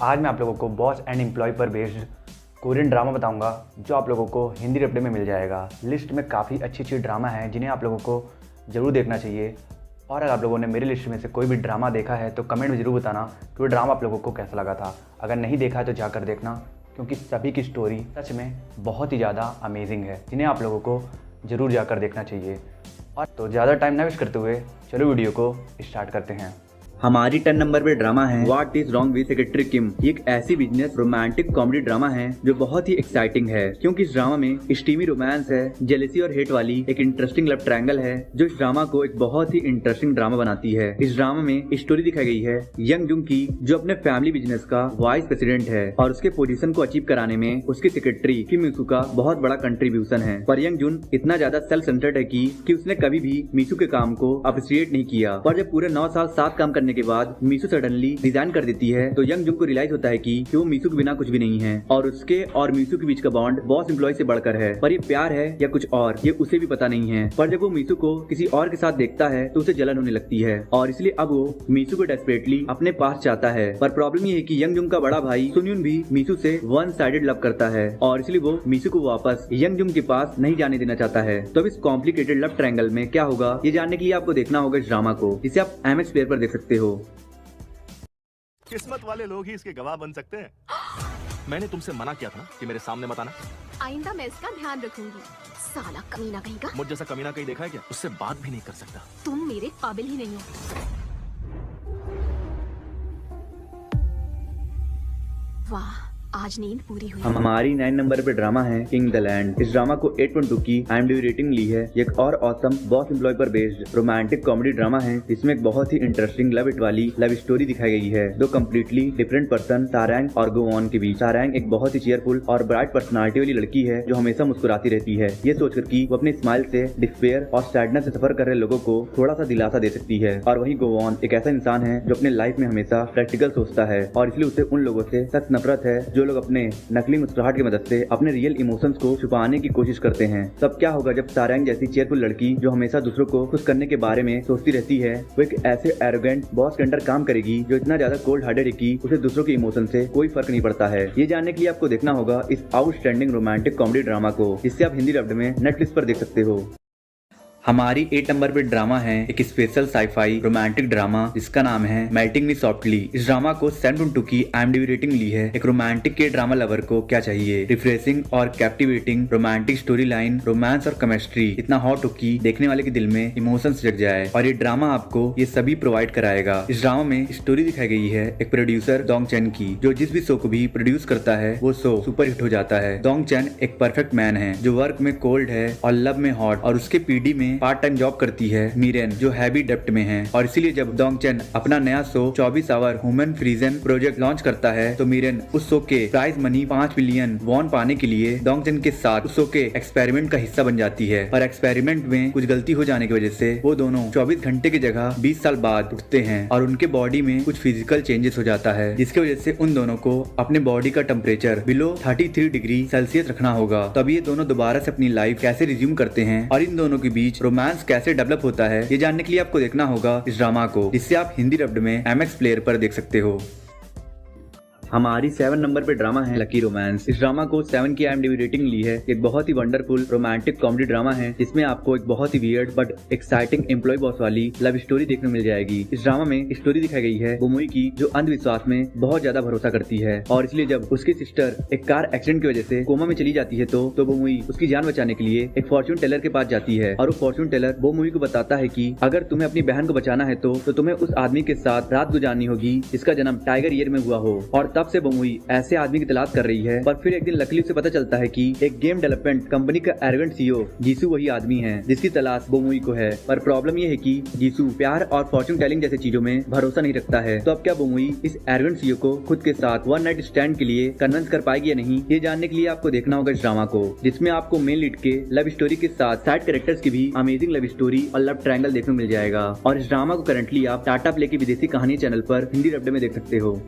आज मैं आप लोगों को बॉस एंड एम्प्लॉय पर बेस्ड कोरियन ड्रामा बताऊंगा जो आप लोगों को हिंदी डब्ड में मिल जाएगा। लिस्ट में काफ़ी अच्छी अच्छी ड्रामा हैं जिन्हें आप लोगों को ज़रूर देखना चाहिए। और अगर आप लोगों ने मेरी लिस्ट में से कोई भी ड्रामा देखा है तो कमेंट में ज़रूर बताना कि वो ड्रामा आप लोगों को कैसा लगा था। अगर नहीं देखा है तो जाकर देखना, क्योंकि सभी की स्टोरी सच में बहुत ही ज़्यादा अमेजिंग है, जिन्हें आप लोगों को ज़रूर जाकर देखना चाहिए। और तो ज़्यादा टाइम ना वेस्ट करते हुए चलो वीडियो को स्टार्ट करते हैं। हमारी 10 नंबर पे ड्रामा है what is wrong with secretary Kim. ये एक ऐसी बिजनेस रोमांटिक कॉमेडी ड्रामा है जो बहुत ही एक्साइटिंग है, क्योंकि इस ड्रामा में स्टीमी रोमांस है, जेलेसी और हेट वाली एक इंटरेस्टिंग लव ट्रायंगल है जो इस ड्रामा को एक बहुत ही इंटरेस्टिंग ड्रामा बनाती है। इस ड्रामा में स्टोरी दिखाई गई है यंग जुंग की, जो अपने फैमिली बिजनेस का वाइस प्रेसिडेंट है और उसके पोजीशन को अचीव कराने में उसकी सेक्रेटरी किम मीसू का बहुत बड़ा कंट्रीब्यूशन है। पर यंग जुन इतना ज्यादा सेल्फ सेंटर्ड है कि उसने कभी भी मीसू के काम को अप्रिशिएट नहीं किया। पर जब पूरे 9 साल साथ काम करने के बाद मीसू सडनली रिजाइन कर देती है तो यंग जुंग को रियलाइज होता है कि वो मीसू के बिना कुछ भी नहीं है और उसके और मीसू के बीच का बॉन्ड बॉस एम्प्लॉय से बढ़कर है। पर ये प्यार है या कुछ और, ये उसे भी पता नहीं है। पर जब वो मीसू को किसी और के साथ देखता है तो उसे जलन होने लगती है और इसलिए अब वो मीसू को डेस्परेटली अपने पास चाहता है। पर प्रॉब्लम ये है कि यंग जुंग का बड़ा भाई सुनयुन भी मीसू से वन साइडेड लव करता है और इसलिए वो मीसू को वापस यंग जुंग के पास नहीं जाने देना चाहता है। तो अब इस कॉम्प्लिकेटेड लव ट्रायंगल में क्या होगा, ये जानने के लिए आपको देखना होगा इस ड्रामा को, जिसे आप MX प्लेयर पर देख सकते हो। किस्मत वाले लोग ही इसके गवाह बन सकते हैं। मैंने तुमसे मना किया था कि मेरे सामने मत आना। आइंदा मैं इसका ध्यान रखूंगी। साला कमीना कहीं का। मुझ जैसा कमीना कहीं देखा है क्या? उससे बात भी नहीं कर सकता। तुम मेरे काबिल ही नहीं हो। वाह, आज नींद पूरी हुई। हमारी 9 नंबर पे ड्रामा है किंग द लैंड। इस ड्रामा को 8.2 की IMDb रेटिंग ली है। ये एक और ऑसम बॉस एम्प्लॉय पर बेस्ड रोमांटिक कॉमेडी ड्रामा है। इसमें एक बहुत ही इंटरेस्टिंग लव इट वाली लव स्टोरी दिखाई गई है, दो कम्प्लीटली डिफरेंट पर्सन तारैंग और गोवॉन के बीच। तारैंग एक बहुत ही चीयरफुल और ब्राइट पर्सनालिटी वाली लड़की है जो हमेशा मुस्कुराती रहती है, ये सोचकर कि वो अपने स्माइल से डिस्पेयर और सैडनेस से सफर कर रहे लोगों को थोड़ा सा दिलासा दे सकती है। और वहीं गोवॉन एक ऐसा इंसान है जो अपने लाइफ में हमेशा प्रैक्टिकल सोचता है और इसलिए उसे उन लोगों से सख्त नफरत है जो लोग अपने नकली मुस्कुराहट की मदद से अपने रियल इमोशंस को छुपाने की कोशिश करते हैं। तब क्या होगा जब तारैंग जैसी चेयरफुल लड़की जो हमेशा दूसरों को खुश करने के बारे में सोचती रहती है, वो एक ऐसे एरोगेंट बॉस के अंडर काम करेगी जो इतना ज्यादा कोल्ड हार्टेड है कि उसे दूसरों के इमोशन से कोई फर्क नहीं पड़ता है। ये जानने के लिए आपको देखना होगा इस आउटस्टैंडिंग रोमांटिक कॉमेडी ड्रामा को, जिससे आप हिंदी डब्ड में नेटफ्लिक्स पर देख सकते हो। हमारी 8 नंबर पे ड्रामा है एक स्पेशल साईफाई रोमांटिक ड्रामा जिसका नाम है मेल्टिंग मी सॉफ्टली। इस ड्रामा को 7.2 की IMDb रेटिंग ली है। एक रोमांटिक के ड्रामा लवर को क्या चाहिए, रिफ्रेशिंग और captivating romantic story line, romance और केमिस्ट्री इतना हॉट हो कि देखने वाले के दिल में इमोशंस जग जाए, और ये ड्रामा आपको ये सभी प्रोवाइड कराएगा। इस ड्रामा में स्टोरी दिखाई गई है एक प्रोड्यूसर डोंग चैन की, जो जिस भी शो को भी प्रोड्यूस करता है वो शो सुपर हिट हो जाता है। डोंग चैन एक परफेक्ट मैन है जो वर्क में कोल्ड है और लव में हॉट, और उसके PD में पार्ट टाइम जॉब करती है मीरेन, जो हैवी डेप्ट में है। और इसीलिए जब डोंग चैन अपना नया show 24 hour human frozen project launch करता है तो मीरेन उस शो के प्राइज मनी 5 मिलियन वॉन पाने के लिए डोंग चैन के साथ उस शो के एक्सपेरिमेंट का हिस्सा बन जाती है। और एक्सपेरिमेंट में कुछ गलती हो जाने की वजह से वो दोनों 24 घंटे की जगह 20 साल बाद उठते हैं और उनके बॉडी में कुछ फिजिकल चेंजेस हो जाता है, जिसकी वजह से उन दोनों को अपने बॉडी का टेम्परेचर बिलो 33 डिग्री सेल्सियस रखना होगा। तब ये दोनों दोबारा से अपनी लाइफ कैसे रिज्यूम करते हैं और इन दोनों के बीच रोमांस कैसे डेवलप होता है, ये जानने के लिए आपको देखना होगा इस ड्रामा को, जिससे आप हिंदी डब्ड में MX प्लेयर पर देख सकते हो। हमारी 7 नंबर पे ड्रामा है लकी रोमांस। इस ड्रामा को 7 की IMDb रेटिंग ली है। एक बहुत ही वंडरफुल रोमांटिक कॉमेडी ड्रामा है जिसमें आपको एक बहुत ही weird but exciting employ boss वाली लव स्टोरी देखने मिल जाएगी। इस ड्रामा में स्टोरी दिखाई गई है बोमुई की, जो अंधविश्वास में बहुत ज्यादा भरोसा करती है और इसलिए जब उसकी सिस्टर एक कार एक्सीडेंट की वजह से कोमा में चली जाती है तो बोमुई उसकी जान बचाने के लिए एक फॉर्च्यून टेलर के पास जाती है और वो फॉर्च्यून टेलर बोमुई को बताता है कि अगर तुम्हें अपनी बहन को बचाना है तो तुम्हें उस आदमी के साथ रात गुजारनी होगी जिसका जन्म टाइगर ईयर में हुआ हो। और तब से बोमुई ऐसे आदमी की तलाश कर रही है। पर फिर एक दिन लकीली उसे पता चलता है कि एक गेम डेवलपमेंट कंपनी का एरोगेंट CEO जीसू वही आदमी है जिसकी तलाश बोमुई को है। पर प्रॉब्लम ये है कि जीसू प्यार और फॉर्च्यून टेलिंग जैसी चीजों में भरोसा नहीं रखता है। तो अब क्या बोमुई इस एरोगेंट CEO को खुद के साथ वन नाइट स्टैंड के लिए कन्विंस कर पाएगी या नहीं, ये जानने के लिए आपको देखना होगा इस ड्रामा को, जिसमें आपको मेन लीड के लव स्टोरी के साथ साइड कैरेक्टर्स की भी अमेजिंग लव स्टोरी और लव ट्रायंगल देखने मिल जाएगा। और इस ड्रामा को करंटली आप टाटा प्ले की विदेशी कहानी चैनल पर हिंदी डब्ड में देख सकते हो।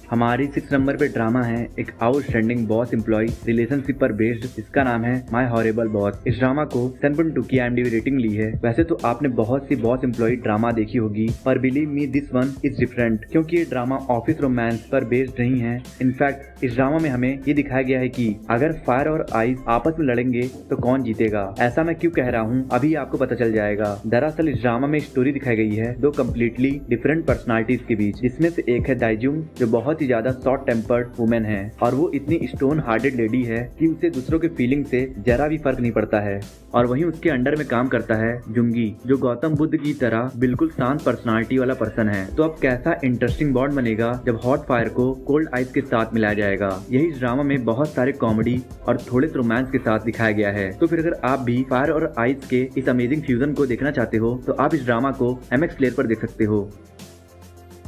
हमारी 6 नंबर पे ड्रामा है एक आउटस्टैंडिंग बॉस एम्प्लॉय रिलेशनशिप पर बेस्ड, जिसका नाम है माय हॉरेबल बॉस। इस ड्रामा को 7.2 की IMDb रेटिंग ली है। वैसे तो आपने बहुत सी बॉस एम्प्लॉय ड्रामा देखी होगी, पर believe me this one is different, क्योंकि ये ड्रामा ऑफिस रोमांस पर बेस्ड नहीं है। इनफैक्ट इस ड्रामा में हमें ये दिखाया गया है कि अगर फायर और आइस आपस में लड़ेंगे तो कौन जीतेगा। ऐसा मैं क्यों कह रहा हूँ अभी आपको पता चल जाएगा। दरअसल इस ड्रामा में स्टोरी दिखाई गई है दो कम्प्लीटली डिफरेंट पर्सनालिटीज के बीच, जिसमें से एक है दाइजुंग, जो बहुत ही ज्यादा शॉर्ट टेम्पर्ड वुमेन है और वो इतनी स्टोन हार्टेड लेडी है कि उसे दूसरों के फीलिंग से जरा भी फर्क नहीं पड़ता है। और वहीं उसके अंडर में काम करता है जुंगी, जो गौतम बुद्ध की तरह बिल्कुल शांत पर्सनालिटी वाला पर्सन है। तो अब कैसा इंटरेस्टिंग बॉन्ड बनेगा जब हॉट फायर को कोल्ड आइस के साथ मिलाया जाएगा। यही इस ड्रामा में बहुत सारे कॉमेडी और थोड़े रोमांस के साथ दिखाया गया है। तो फिर अगर आप भी फायर और आइस के इस अमेजिंग फ्यूजन को देखना चाहते हो तो आप इस ड्रामा को MX प्लेयर पर देख सकते हो।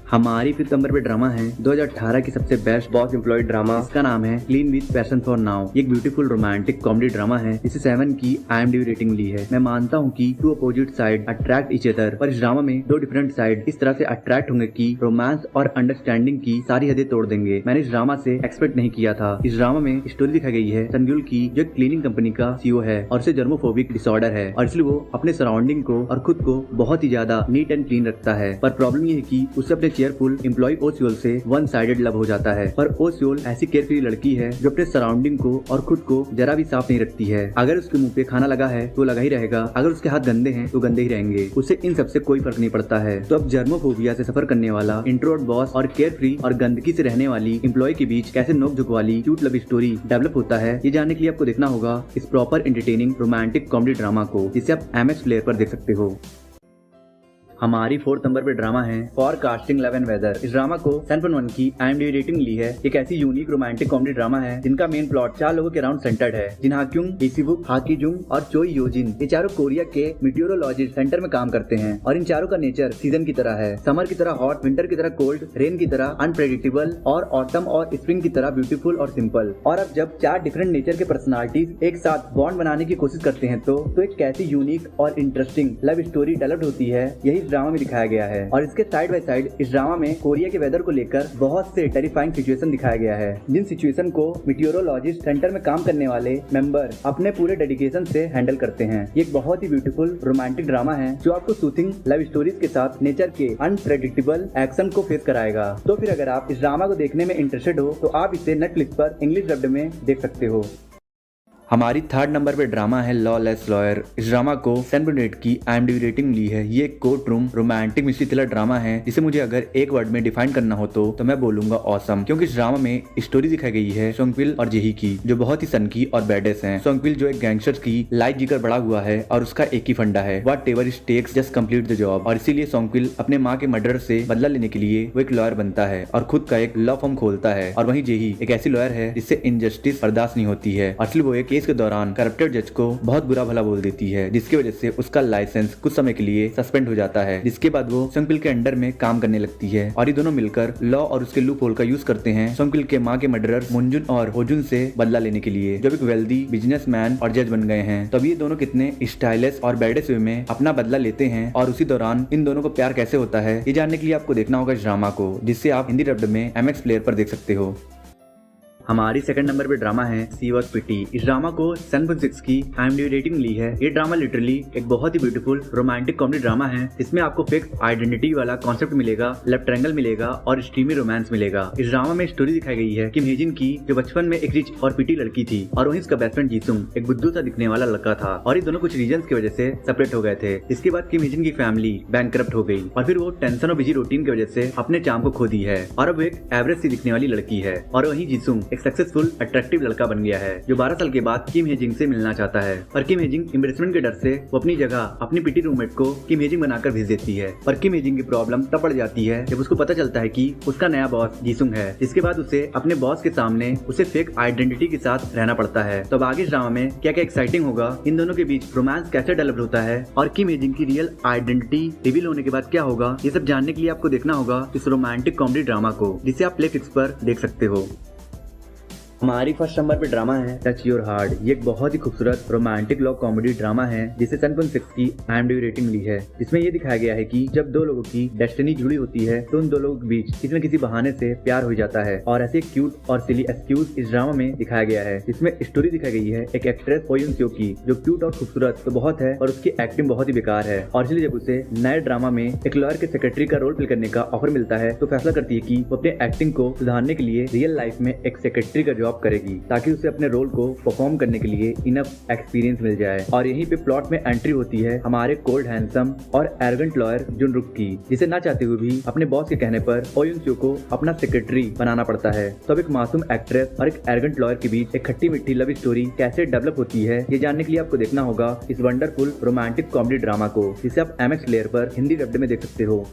हमारी 5 नंबर पे ड्रामा है 2018 की सबसे बेस्ट बॉस एम्प्लॉय ड्रामा, इसका नाम है clean with passion for now. एक ब्यूटीफुल रोमांटिक कॉमेडी ड्रामा है, इसे 7 की IMDb रेटिंग ली है। मैं मानता हूँ कि two opposite side attract each other, पर इस ड्रामा में दो डिफरेंट साइड इस तरह से अट्रैक्ट होंगे कि रोमांस और अंडरस्टैंडिंग की सारी हदें तोड़ देंगे। मैंने इस ड्रामा से एक्सपेक्ट नहीं किया था। इस ड्रामा में स्टोरी दिखाई गई है संजुल की, जो क्लीनिंग कंपनी का CEO है और उसे जर्मोफोबिक डिसऑर्डर है और इसलिए वो अपने सराउंडिंग को और खुद को बहुत ही ज्यादा नीट एंड क्लीन रखता है। पर प्रॉब्लम ये है कि उसे अपने चेयरफुल एम्प्लॉय ओसियोल से वन साइडेड लव हो जाता है। पर ओसियोल ऐसी केयरफ्री लड़की है जो अपने सराउंडिंग को और खुद को जरा भी साफ नहीं रखती है। अगर उसके मुंह पे खाना लगा है तो लगा ही रहेगा, अगर उसके हाथ गंदे हैं तो गंदे ही रहेंगे, उसे इन सबसे कोई फर्क नहीं पड़ता है। तो अब जर्मोफोबिया से सफर करने वाला इंट्रोवर्ट बॉस और केयरफ्री और गंदगी से रहने वाली एम्प्लॉय के बीच कैसे नोक झोंक वाली क्यूट लव स्टोरी डेवलप होता है, ये जानने के लिए आपको देखना होगा इस proper entertaining romantic comedy drama को, जिसे आप MX प्लेयर पर देख सकते हो। हमारी 4th नंबर पे ड्रामा है फॉरकास्टिंग लव एंड वेदर। इस ड्रामा को 7.1 की IMDb रेटिंग ली है। एक ऐसी यूनिक रोमांटिक कॉमेडी ड्रामा है जिनका मेन प्लॉट 4 लोगों के अराउंड सेंटर्ड है, जिन हाक्युंग, इसीबुक, हाकीजुंग और चोई योजिन। ये चारों कोरिया के मीटियोरोलॉजिस्ट सेंटर में काम करते हैं और इन चारों का नेचर सीजन की तरह है। समर की तरह हॉट, विंटर की तरह कोल्ड, रेन की तरह अनप्रेडिक्टेबल और ऑटम और स्प्रिंग की तरह ब्यूटीफुल और सिंपल। और अब जब 4 डिफरेंट नेचर के पर्सनालिटीज एक साथ बॉन्ड बनाने की कोशिश करते हैं तो एक कैसी यूनिक और इंटरेस्टिंग लव स्टोरी डेवलप होती है, यही इस ड्रामा में दिखाया गया है। और इसके साइड बाय साइड इस ड्रामा में कोरिया के वेदर को लेकर बहुत से टेरिफाइंग सिचुएशन दिखाया गया है, जिन सिचुएशन को मीटियोरोलॉजिस्ट सेंटर में काम करने वाले मेंबर अपने पूरे डेडिकेशन से हैंडल करते हैं। ये एक बहुत ही ब्यूटीफुल रोमांटिक ड्रामा है जो आपको सूथिंग लव स्टोरीज के साथ नेचर के अनप्रेडिक्टेबल एक्शन को फेस कराएगा। तो फिर अगर आप इस ड्रामा को देखने में इंटरेस्टेड हो तो आप इसे नेटफ्लिक्स पर इंग्लिश डब्ड में देख सकते हो। हमारी 3rd नंबर पे ड्रामा है लॉलेस लॉयर। इस ड्रामा को 7.8 की IMDb रेटिंग ली है। ये एक court room romantic mystery thriller drama है, जिसे मुझे अगर एक वर्ड में डिफाइन करना हो तो मैं बोलूंगा ऑसम, क्योंकि इस ड्रामा में स्टोरी दिखाई गई है सोंगपिल और जेही की, जो बहुत ही सनकी और बैडेस हैं। सोंगपिल जो एक गैंगस्टर की लाइफ जीकर बड़ा हुआ है और उसका एक ही फंडा है, whatever it takes just complete the job. और इसीलिए सोंगपिल अपने माँ के मर्डर से बदला लेने के लिए वो एक लॉयर बनता है और खुद का एक लॉ फर्म खोलता है। और वहीं जेही एक ऐसी लॉयर है जिससे इनजस्टिस बर्दाश्त नहीं होती है और इसलिए वो एक केस के दौरान करप्टेड जज को बहुत बुरा भला बोल देती है, जिसकी वजह से उसका लाइसेंस कुछ समय के लिए सस्पेंड हो जाता है। जिसके बाद वो सोंगपिल के अंडर में काम करने लगती है और ये दोनों मिलकर लॉ और उसके लूप होल का यूज करते हैं सोंगपिल के माँ के मर्डरर मुंजुन और होजुन से बदला लेने के लिए, जो एक वेल्दी बिजनेसमैन और जज बन गए हैं। तब ये दोनों कितने स्टाइलिश और बैडेस वे में अपना बदला लेते हैं और उसी दौरान इन दोनों को प्यार कैसे होता है, ये जानने के लिए आपको देखना होगा इस ड्रामा को, जिससे आप हिंदी डब्ड में MX प्लेयर पर देख सकते हो। हमारी 2nd नंबर पे ड्रामा है सी वॉज पिटी। इस ड्रामा को 7.6 की IMDb रेटिंग ली है। ये ड्रामा लिटरली एक बहुत ही ब्यूटीफुल रोमांटिक कॉमेडी ड्रामा है, जिसमें आपको फिक्स आइडेंटिटी वाला कॉन्सेप्ट मिलेगा, लव ट्रायंगल मिलेगा और स्ट्रीमी रोमांस मिलेगा। इस ड्रामा में स्टोरी दिखाई गई है किम हेजिन की, जो बचपन में एक रिच और पिटी लड़की थी और वहीं उसका बेस्ट फ्रेंड जीसुंग एक बुद्धू सा दिखने वाला लड़का था और ये दोनों कुछ रीजंस की वजह से सेपरेट हो गए थे। इसके बाद किम हेजिन की फैमिली बैंकरप्ट हो गई और फिर वो टेंशन और बिजी रूटीन की वजह से अपने चार्म को खो दी है और अब एक एवरेज सी दिखने वाली लड़की है। और वहीं जीसुंग एक सक्सेसफुल अट्रैक्टिव लड़का बन गया है, जो 12 साल के बाद किम हेजिंग से मिलना चाहता है। पर किम हेजिंग एम्बैरेसमेंट के डर से वो अपनी जगह अपनी पिटी रूममेट को किम हेजिंग बनाकर भेज देती है। पर किम हेजिंग की प्रॉब्लम तब पड़ जाती है जब उसको पता चलता है कि उसका नया बॉस जीसुंग है, जिसके बाद उसे अपने बॉस के सामने उसे फेक आइडेंटिटी के साथ रहना पड़ता है। तो अब आगे इस ड्रामा में क्या क्या एक्साइटिंग होगा, इन दोनों के बीच रोमांस कैसे डेवलप होता है और किम हेजिंग की रियल आइडेंटिटी रिवील होने के बाद क्या होगा, ये सब जानने के लिए आपको देखना होगा इस रोमांटिक कॉमेडी ड्रामा को, जिसे आप प्लेफिक्स पर देख सकते हो। हमारी फर्स्ट नंबर पे ड्रामा है टच योर हार्ट। ये एक बहुत ही खूबसूरत रोमांटिक लव कॉमेडी ड्रामा है जिसे 7.6 की IMDb रेटिंग ली है। इसमें ये दिखाया गया है कि जब दो लोगों की डेस्टिनी जुड़ी होती है तो उन दो लोगों के बीच किसी न किसी बहाने से प्यार हो जाता है और ऐसे क्यूट और सिली एक्सक्यूज इस ड्रामा में दिखाया गया है। इसमें स्टोरी दिखाई गई है एक एक्ट्रेस हो यून सो की, जो क्यूट और खूबसूरत तो बहुत है और उसकी एक्टिंग बहुत ही बेकार है, और इसलिए जब उसे नए ड्रामा में एक लॉयर के सेक्रेटरी का रोल प्ले करने का ऑफर मिलता है तो फैसला करती है कि वो अपने एक्टिंग को सुधारने के लिए रियल लाइफ में एक सेक्रेटरी का जॉब करेगी ताकि उसे अपने रोल को परफॉर्म करने के लिए इनफ एक्सपीरियंस मिल जाए। और यहीं पे प्लॉट में एंट्री होती है हमारे कोल्ड हैंडसम और एरोगेंट लॉयर जुन रुक की, जिसे ना चाहते हुए भी अपने बॉस के कहने पर हो यून सो को अपना सेक्रेटरी बनाना पड़ता है। तो अब एक मासूम एक्ट्रेस और एक एरोगेंट लॉयर के बीच एक खट्टी मिट्टी लव स्टोरी कैसे डेवलप होती है, ये जानने के लिए आपको देखना होगा इस वंडरफुल रोमांटिक कॉमेडी ड्रामा को, जिसे आप MX प्लेयर पर हिंदी डब्ड में देख सकते हो।